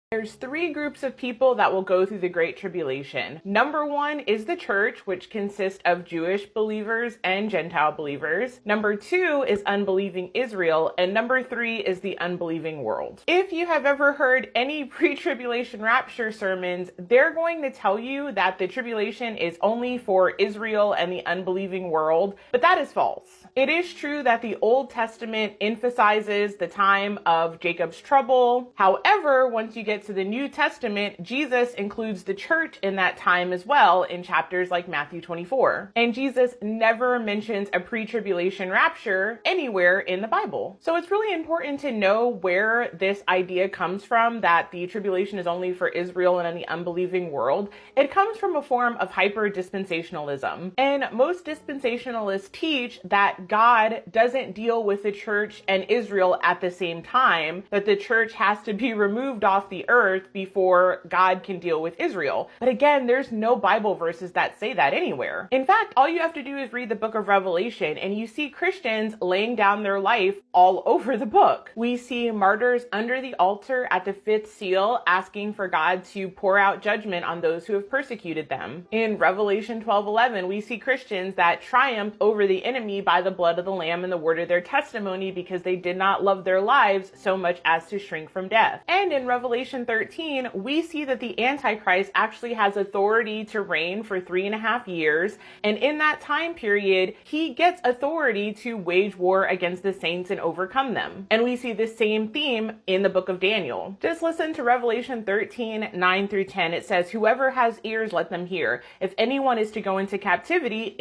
There's three groups of people that will go through the Great Tribulation. Number one is the church, which consists of Jewish believers and Gentile believers. Number two is unbelieving Israel. And number three is the unbelieving world. If you have ever heard any pre-tribulation rapture sermons, they're going to tell you that the tribulation is only for Israel and the unbelieving world, but that is false. It is true that the Old Testament emphasizes the time of Jacob's trouble. However, once you get to the New Testament, Jesus includes the church in that time as well in chapters like Matthew 24. And Jesus never mentions a pre-tribulation rapture anywhere in the Bible. So it's really important to know where this idea comes from, that the tribulation is only for Israel and the unbelieving world. It comes from a form of hyper-dispensationalism. And most dispensationalists teach that God doesn't deal with the church and Israel at the same time, that the church has to be removed off the earth before God can deal with Israel. But again, there's no Bible verses that say that anywhere. In fact, all you have to do is read the book of Revelation and you see Christians laying down their life all over the book. We see martyrs under the altar at the fifth seal asking for God to pour out judgment on those who have persecuted them. In Revelation 12:11, we see Christians that triumphed over the enemy by the blood of the Lamb and the word of their testimony because they did not love their lives so much as to shrink from death. And in Revelation 13, we see that the Antichrist actually has authority to reign for 3.5 years. And in that time period, he gets authority to wage war against the saints and overcome them. And we see the same theme in the book of Daniel. Just listen to Revelation 13:9 through 10. It says, "Whoever has ears, let them hear. If anyone is to go into captivity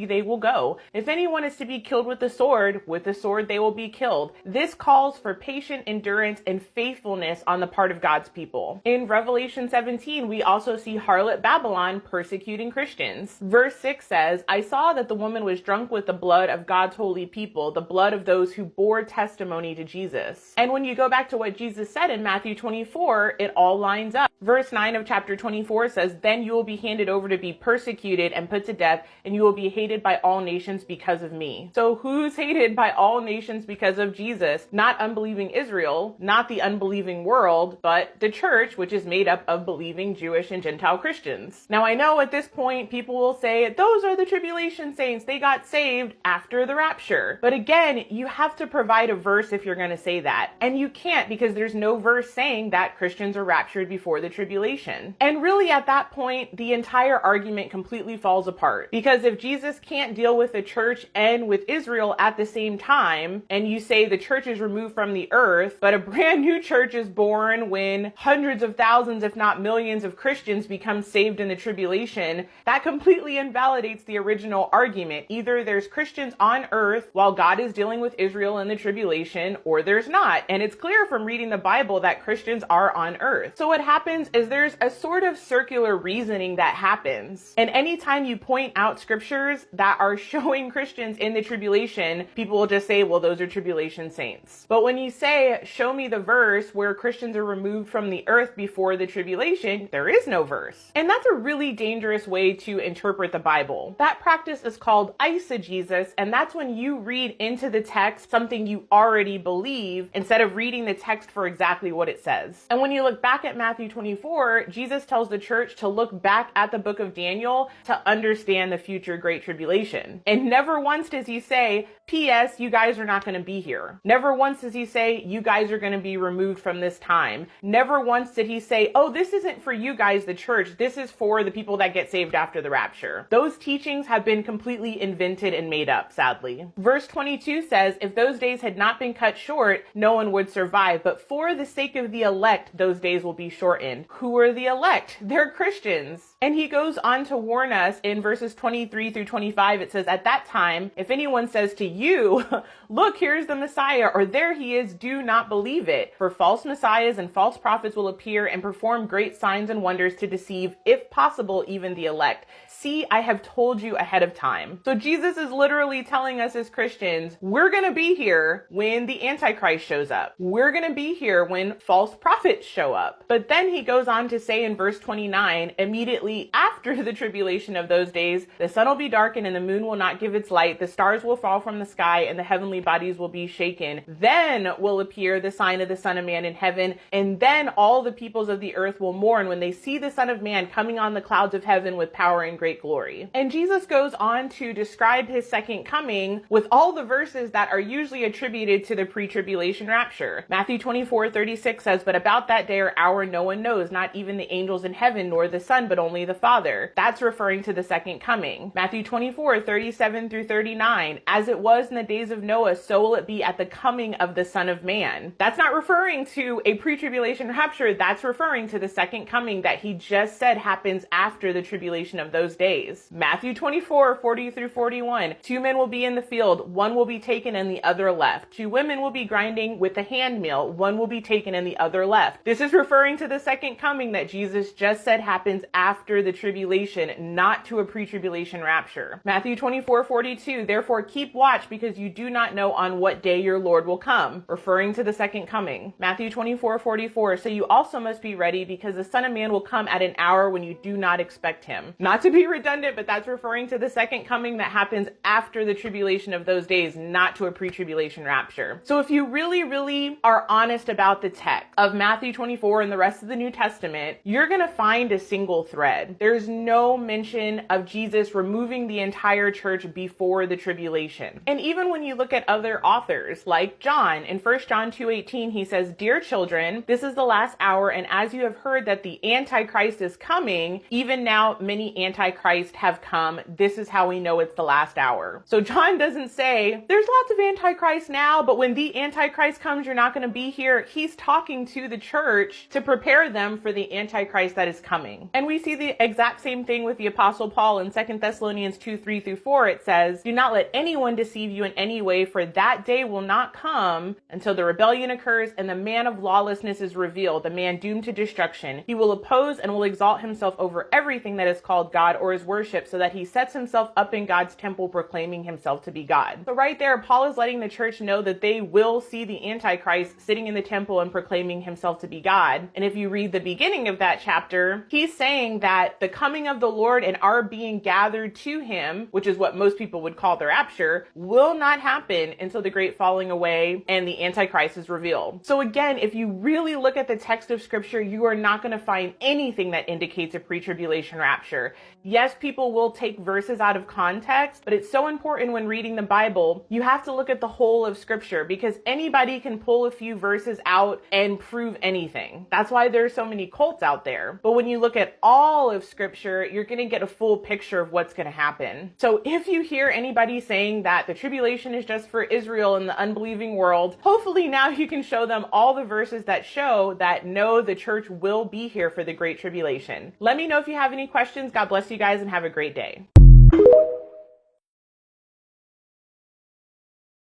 they will go. If anyone is to be killed with the sword they will be killed. This calls for patient endurance and faithfulness on the part of God's people." In Revelation 17, we also see harlot Babylon persecuting Christians. Verse 6 says, "I saw that the woman was drunk with the blood of God's holy people, the blood of those who bore testimony to Jesus." And when you go back to what Jesus said in Matthew 24, it all lines up. Verse 9 of chapter 24 says, "Then you will be handed over to be persecuted and put to death, and you will be hated by all nations because of me." So who's hated by all nations because of Jesus? Not unbelieving Israel, not the unbelieving world, but the church, which is made up of believing Jewish and Gentile Christians. Now I know at this point people will say, those are the tribulation saints, they got saved after the rapture. But again, you have to provide a verse if you're going to say that. And you can't, because there's no verse saying that Christians are raptured before the tribulation. And really at that point, the entire argument completely falls apart. Because if Jesus can't deal with the church and with Israel at the same time, and you say the church is removed from the earth, but a brand new church is born when hundreds of thousands, if not millions of Christians become saved in the tribulation, that completely invalidates the original argument. Either there's Christians on earth while God is dealing with Israel in the tribulation, or there's not. And it's clear from reading the Bible that Christians are on earth. So what happens is there's a sort of circular reasoning that happens. And anytime you point out scriptures that are showing Christians in the tribulation, people will just say, well, those are tribulation saints. But when you say, show me the verse where Christians are removed from the earth before the tribulation, there is no verse. And that's a really dangerous way to interpret the Bible. That practice is called eisegesis, and that's when you read into the text something you already believe instead of reading the text for exactly what it says. And when you look back at Matthew 24, Jesus tells the church to look back at the book of Daniel to understand the future Great Tribulation. And never once does he say, P.S., you guys are not going to be here. Never once does he say, you guys are going to be removed from this time. Never once did he say, oh, this isn't for you guys, the church. This is for the people that get saved after the rapture. Those teachings have been completely invented and made up, sadly. Verse 22 says, if those days had not been cut short, no one would survive. But for the sake of the elect, those days will be shortened. Who are the elect? They're Christians. And he goes on to warn us in verses 23 through 25. It says, at that time, if anyone says to you, look, here's the Messiah, or there he is, do not believe it. For false messiahs and false prophets will appear and perform great signs and wonders to deceive, if possible, even the elect. See, I have told you ahead of time. So Jesus is literally telling us as Christians, we're going to be here when the Antichrist shows up. We're going to be here when false prophets show up. But then he goes on to say in verse 29, immediately after the tribulation of those days, the sun will be darkened and the moon will not give its light. The stars will fall from the sky and the heavenly bodies will be shaken. Then will appear the sign of the Son of Man in heaven, and then all the peoples of the earth will mourn when they see the Son of Man coming on the clouds of heaven with power and great glory. And Jesus goes on to describe his second coming with all the verses that are usually attributed to the pre-tribulation rapture. Matthew 24:36 says, "But about that day or hour no one knows, not even the angels in heaven, nor the Son, but only the Father." That's referring to the second coming. Matthew 24:37 through 39, "As it was in the days of Noah, so will it be at the coming of the Son of Man." That's not referring to a pre-tribulation rapture. That's referring to the second coming that he just said happens after the tribulation of those days. Matthew 24:40 through 41, "Two men will be in the field, one will be taken and the other left. Two women will be grinding with the handmill, one will be taken and the other left." This is referring to the second coming that Jesus just said happens after the tribulation, not to a pre-tribulation rapture. Matthew 24:42, "Therefore keep watch, because you do not know on what day your Lord will come," referring to the second coming. Matthew 24:44, "So you also must be ready, because the Son of Man will come at an hour when you do not expect him." Not to be redundant, but that's referring to the second coming that happens after the tribulation of those days, not to a pre-tribulation rapture. So if you really are honest about the text of Matthew 24 and the rest of the New Testament, you're going to find a single thread. There's no mention of Jesus removing the entire church before the tribulation. And even when you look at other authors like John, in 1 John 2:18, he says, "Dear children, this is the last hour, and as you have heard that the Antichrist is coming, even now many Antichrists have come. This is how we know it's the last hour." So John doesn't say, there's lots of Antichrist now, but when the Antichrist comes, you're not going to be here. He's talking to the church to prepare them for the Antichrist that is coming. And we see the exact same thing with the Apostle Paul in 2 Thessalonians 2:3 through 4. It says, "Do not let anyone deceive you in any way, for that day will not come until the rebellion occurs and the man of lawlessness is revealed, the man doomed to destruction. He will oppose and will exalt himself over everything that is called God or is worshipped, so that he sets himself up in God's temple, proclaiming himself to be God." So right there, Paul is letting the church know that they will see the Antichrist sitting in the temple and proclaiming himself to be God. And if you read the beginning of that chapter, he's saying that the coming of the Lord and our being gathered to him, which is what most people would call the rapture, will not happen until the great falling away and the Antichrist is revealed. So again, if you really look at the text of scripture, you are not going to find anything that indicates a pre-tribulation rapture. Yes, people will take verses out of context, but it's so important when reading the Bible, you have to look at the whole of scripture, because anybody can pull a few verses out and prove anything. That's why there's so many cults out there. But when you look at all of scripture, you're going to get a full picture of what's going to happen. So if you hear anybody saying that the tribulation is just for Israel and the unbelieving world, hopefully now you can show them all the verses that show that no, the church will be here for the great tribulation. Let me know if you have any questions. God bless you guys and have a great day.